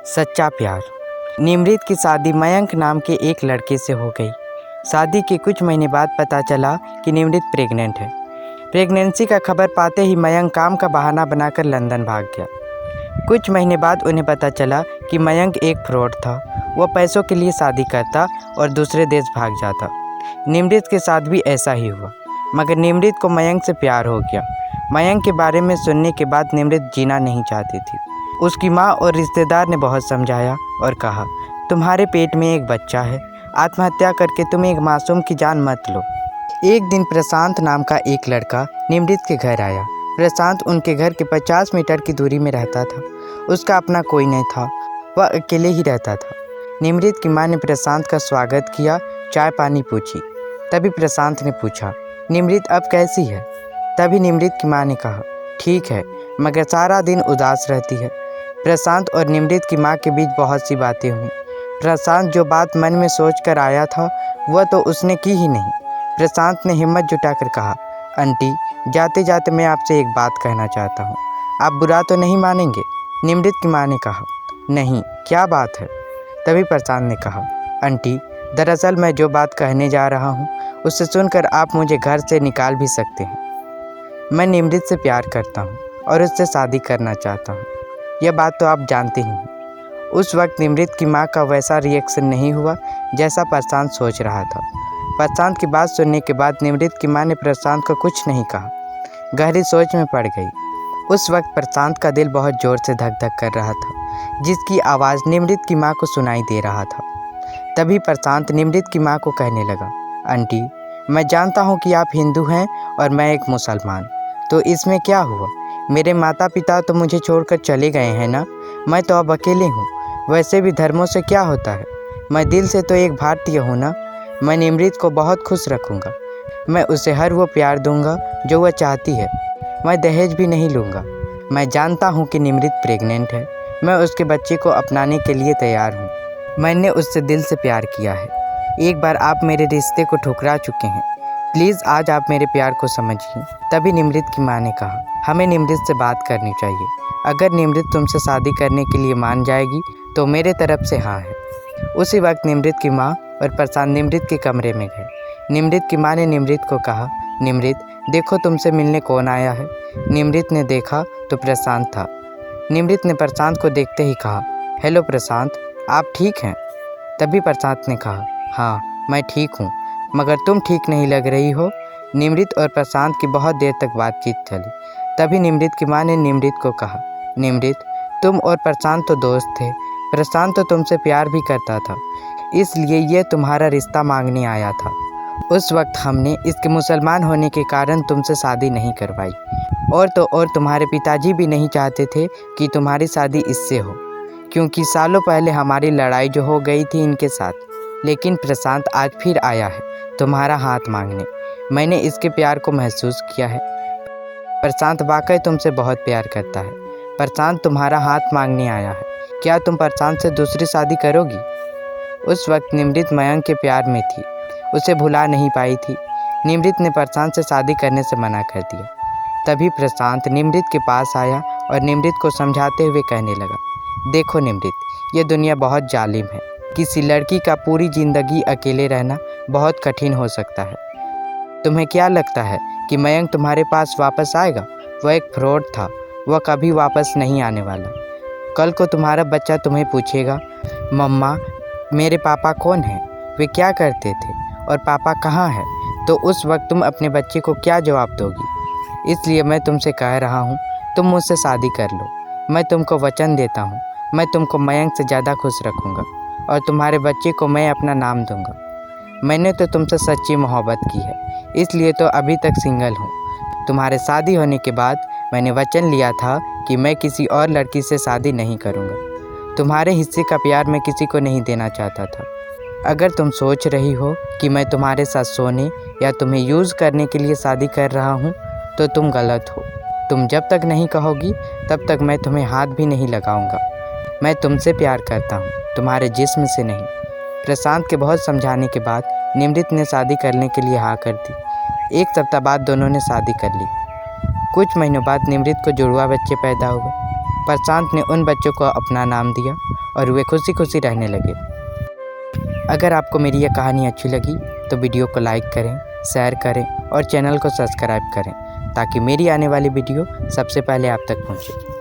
सच्चा प्यार। निमृत की शादी मयंक नाम के एक लड़के से हो गई। शादी के कुछ महीने बाद पता चला कि निमृत प्रेग्नेंट है। प्रेगनेंसी का खबर पाते ही मयंक काम का बहाना बनाकर लंदन भाग गया। कुछ महीने बाद उन्हें पता चला कि मयंक एक फ्रॉड था। वह पैसों के लिए शादी करता और दूसरे देश भाग जाता। निमृत के साथ भी ऐसा ही हुआ, मगर निमृत को मयंक से प्यार हो गया। मयंक के बारे में सुनने के बाद निमृत जीना नहीं चाहती थी। उसकी माँ और रिश्तेदार ने बहुत समझाया और कहा, तुम्हारे पेट में एक बच्चा है, आत्महत्या करके तुम एक मासूम की जान मत लो। एक दिन प्रशांत नाम का एक लड़का निमृत के घर आया। प्रशांत उनके घर के 50 मीटर की दूरी में रहता था। उसका अपना कोई नहीं था, वह अकेले ही रहता था। निमृत की माँ ने प्रशांत का स्वागत किया, चाय पानी पूछी। तभी प्रशांत ने पूछा, निमृत अब कैसी है? तभी निमृत की माँ ने कहा, ठीक है, मगर सारा दिन उदास रहती है। प्रशांत और निमृत की माँ के बीच बहुत सी बातें हुई। प्रशांत जो बात मन में सोच कर आया था वह तो उसने की ही नहीं। प्रशांत ने हिम्मत जुटाकर कहा, आंटी, जाते जाते मैं आपसे एक बात कहना चाहता हूँ, आप बुरा तो नहीं मानेंगे? निमृत की माँ ने कहा, नहीं, क्या बात है? तभी प्रशांत ने कहा, आंटी, दरअसल मैं जो बात कहने जा रहा हूँ उससे सुनकर आप मुझे घर से निकाल भी सकते हैं। मैं निमृत से प्यार करता हूँ और उससे शादी करना चाहता हूँ। यह बात तो आप जानते ही हैं। उस वक्त निमृत की माँ का वैसा रिएक्शन नहीं हुआ जैसा प्रशांत सोच रहा था। प्रशांत की बात सुनने के बाद निमृत की माँ ने प्रशांत को कुछ नहीं कहा, गहरी सोच में पड़ गई। उस वक्त प्रशांत का दिल बहुत ज़ोर से धक धक कर रहा था, जिसकी आवाज़ निमृत की माँ को सुनाई दे रहा था। तभी प्रशांत निमृत की माँ को कहने लगा, आंटी, मैं जानता हूँ कि आप हिंदू हैं और मैं एक मुसलमान, तो इसमें क्या हुआ? मेरे माता पिता तो मुझे छोड़कर चले गए हैं ना, मैं तो अब अकेले हूँ। वैसे भी धर्मों से क्या होता है, मैं दिल से तो एक भारतीय हूँ ना। मैं निमृत को बहुत खुश रखूँगा। मैं उसे हर वो प्यार दूँगा जो वह चाहती है। मैं दहेज भी नहीं लूँगा। मैं जानता हूँ कि निमृत प्रेग्नेंट है। मैं उसके बच्चे को अपनाने के लिए तैयार हूँ। मैंने उससे दिल से प्यार किया है। एक बार आप मेरे रिश्ते को ठुकरा चुके हैं, प्लीज़ आज आप मेरे प्यार को समझिए। तभी निमृत की माँ ने कहा, हमें निमृत से बात करनी चाहिए। अगर निमृत तुमसे शादी करने के लिए मान जाएगी तो मेरे तरफ से हाँ है। उसी वक्त निमृत की माँ और प्रशांत निमृत के कमरे में गए। निमृत की माँ ने निमृत को कहा, निमृत, देखो तुमसे मिलने कौन आया है। निमृत ने देखा तो प्रशांत था। निमृत ने प्रशांत को देखते ही कहा, हेलो प्रशांत, आप ठीक हैं? तभी प्रशांत ने कहा, हाँ, मैं ठीक हूँ, मगर तुम ठीक नहीं लग रही हो। निमृत और प्रशांत की बहुत देर तक बातचीत चली। तभी निमृत की माँ ने निमृत को कहा, निमृत, तुम और प्रशांत तो दोस्त थे। प्रशांत तो तुमसे प्यार भी करता था, इसलिए ये तुम्हारा रिश्ता मांगने आया था। उस वक्त हमने इसके मुसलमान होने के कारण तुमसे शादी नहीं करवाई। और तो और तुम्हारे पिताजी भी नहीं चाहते थे कि तुम्हारी शादी इससे हो, क्योंकि सालों पहले हमारी लड़ाई जो हो गई थी इनके साथ। लेकिन प्रशांत आज फिर आया है तुम्हारा हाथ मांगने। मैंने इसके प्यार को महसूस किया है। प्रशांत वाकई तुमसे बहुत प्यार करता है। प्रशांत तुम्हारा हाथ मांगने आया है। क्या तुम प्रशांत से दूसरी शादी करोगी? उस वक्त निमृत मयंक के प्यार में थी, उसे भुला नहीं पाई थी। निमृत ने प्रशांत से शादी करने से मना कर दिया। तभी प्रशांत निमृत के पास आया और निमृत को समझाते हुए कहने लगा, देखो निमृत, ये दुनिया बहुत जालिम है। किसी लड़की का पूरी ज़िंदगी अकेले रहना बहुत कठिन हो सकता है। तुम्हें क्या लगता है कि मयंक तुम्हारे पास वापस आएगा? वह एक फ्रॉड था, वह कभी वापस नहीं आने वाला। कल को तुम्हारा बच्चा तुम्हें पूछेगा, मम्मा, मेरे पापा कौन हैं, वे क्या करते थे और पापा कहाँ हैं? तो उस वक्त तुम अपने बच्चे को क्या जवाब दोगी? इसलिए मैं तुमसे कह रहा हूँ, तुम मुझसे शादी कर लो। मैं तुमको वचन देता हूँ, मैं तुमको मयंक से ज़्यादा खुश रखूँगा और तुम्हारे बच्चे को मैं अपना नाम दूँगा। मैंने तो तुमसे सच्ची मोहब्बत की है, इसलिए तो अभी तक सिंगल हूँ। तुम्हारे शादी होने के बाद मैंने वचन लिया था कि मैं किसी और लड़की से शादी नहीं करूँगा। तुम्हारे हिस्से का प्यार मैं किसी को नहीं देना चाहता था। अगर तुम सोच रही हो कि मैं तुम्हारे साथ सोने या तुम्हें यूज़ करने के लिए शादी कर रहा हूँ तो तुम गलत हो। तुम जब तक नहीं कहोगी तब तक मैं तुम्हें हाथ भी नहीं लगाऊंगा। मैं तुमसे प्यार करता हूँ, तुम्हारे जिस्म से नहीं। प्रशांत के बहुत समझाने के बाद निमृत ने शादी करने के लिए हाँ कर दी। एक सप्ताह बाद दोनों ने शादी कर ली। कुछ महीनों बाद निमृत को जुड़वा बच्चे पैदा हुए। प्रशांत ने उन बच्चों को अपना नाम दिया और वे खुशी खुशी रहने लगे। अगर आपको मेरी यह कहानी अच्छी लगी तो वीडियो को लाइक करें, शेयर करें और चैनल को सब्सक्राइब करें ताकि मेरी आने वाली वीडियो सबसे पहले आप तक पहुंचे।